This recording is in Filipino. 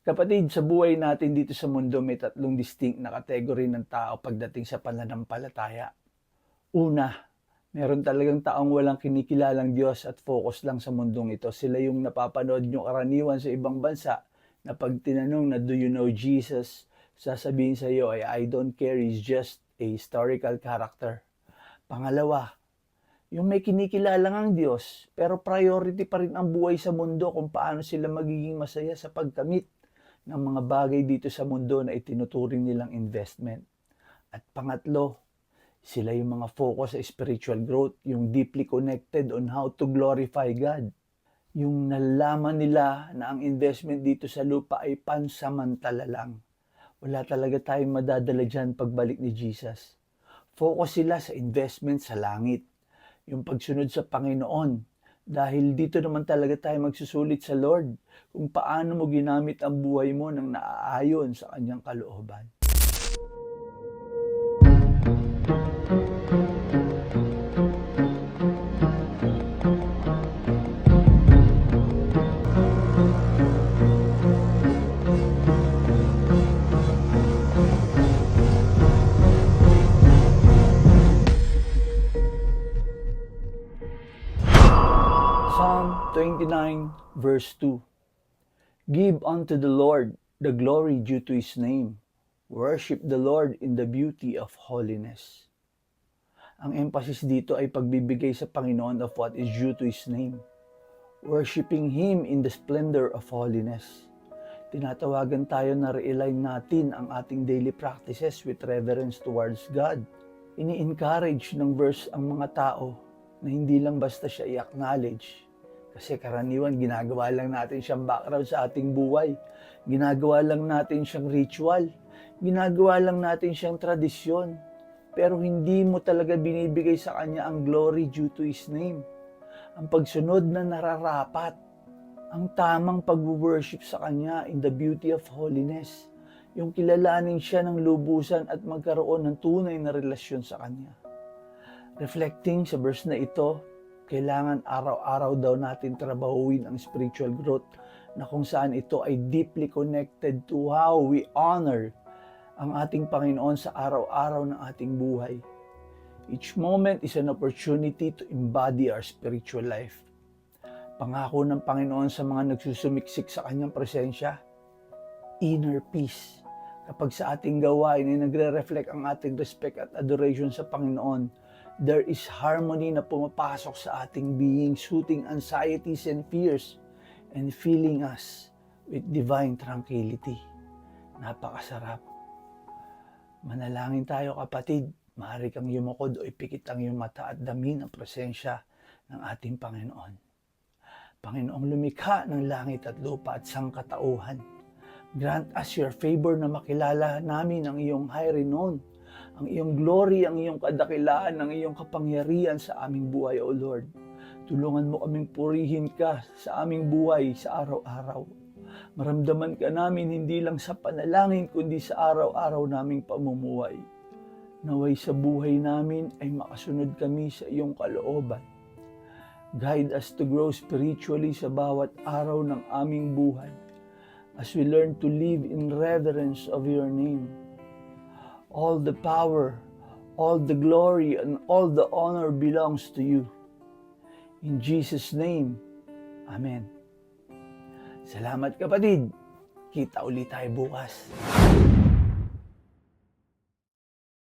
Kapatid, sa buhay natin dito sa mundo may tatlong distinct na kategory ng tao pagdating sa pananampalataya. Una, meron talagang taong walang kinikilalang Diyos at focus lang sa mundong ito. Sila yung napapanood nyo karaniwan sa ibang bansa na pag tinanong na, "Do you know Jesus?" Sasabihin sa iyo ay, "I don't care, he's just a historical character." Pangalawa, yung may kinikilala ngang Diyos, pero priority pa rin ang buhay sa mundo kung paano sila magiging masaya sa pagkamit ng mga bagay dito sa mundo na itinuturing nilang investment. At pangatlo, sila yung mga focus sa spiritual growth, yung deeply connected on how to glorify God. Yung nalaman nila na ang investment dito sa lupa ay pansamantala lang. Wala talaga tayong madadala dyan pagbalik ni Jesus. Focus sila sa investment sa langit, yung pagsunod sa Panginoon. Dahil dito naman talaga tayo magsusulit sa Lord kung paano mo ginamit ang buhay mo nang naaayon sa kanyang kalooban. Psalm 29 verse 2. Give unto the Lord the glory due to His name. Worship the Lord in the beauty of holiness. Ang emphasis dito ay pagbibigay sa Panginoon of what is due to His name. Worshiping Him in the splendor of holiness. Tinatawagan tayo na realign natin ang ating daily practices with reverence towards God. Ini-encourage ng verse ang mga tao na hindi lang basta siya i-acknowledge. Kasi karaniwan, ginagawa lang natin siyang background sa ating buhay. Ginagawa lang natin siyang ritual. Ginagawa lang natin siyang tradisyon. Pero hindi mo talaga binibigay sa Kanya ang glory due to His name. Ang pagsunod na nararapat. Ang tamang pag-worship sa Kanya in the beauty of holiness. Yung kilalanin siya ng lubusan at magkaroon ng tunay na relasyon sa Kanya. Reflecting sa verse na ito, kailangan araw-araw daw natin trabahuin ang spiritual growth na kung saan ito ay deeply connected to how we honor ang ating Panginoon sa araw-araw ng ating buhay. Each moment is an opportunity to embody our spiritual life. Pangako ng Panginoon sa mga nagsusumiksik sa Kanyang presensya, inner peace. Kapag sa ating gawain ay nagre-reflect ang ating respect at adoration sa Panginoon, there is harmony na pumapasok sa ating being, soothing anxieties and fears, and filling us with divine tranquility. Napakasarap. Manalangin tayo kapatid. Maaari kang yumukod o ipikit ang iyong mata at damin ang presensya ng ating Panginoon. Panginoong lumikha ng langit at lupa at sangkatauhan, grant us your favor na makilala namin ang iyong high renown, ang iyong glory, ang iyong kadakilaan, ang iyong kapangyarihan sa aming buhay, O Lord. Tulungan mo kaming purihin ka sa aming buhay sa araw-araw. Maramdaman ka namin hindi lang sa panalangin, kundi sa araw-araw naming pamumuhay. Naway sa buhay namin ay makasunod kami sa iyong kalooban. Guide us to grow spiritually sa bawat araw ng aming buhay as we learn to live in reverence of your name. All the power, all the glory, and all the honor belongs to you. In Jesus' name, Amen. Salamat kapatid. Kita ulit tayo bukas.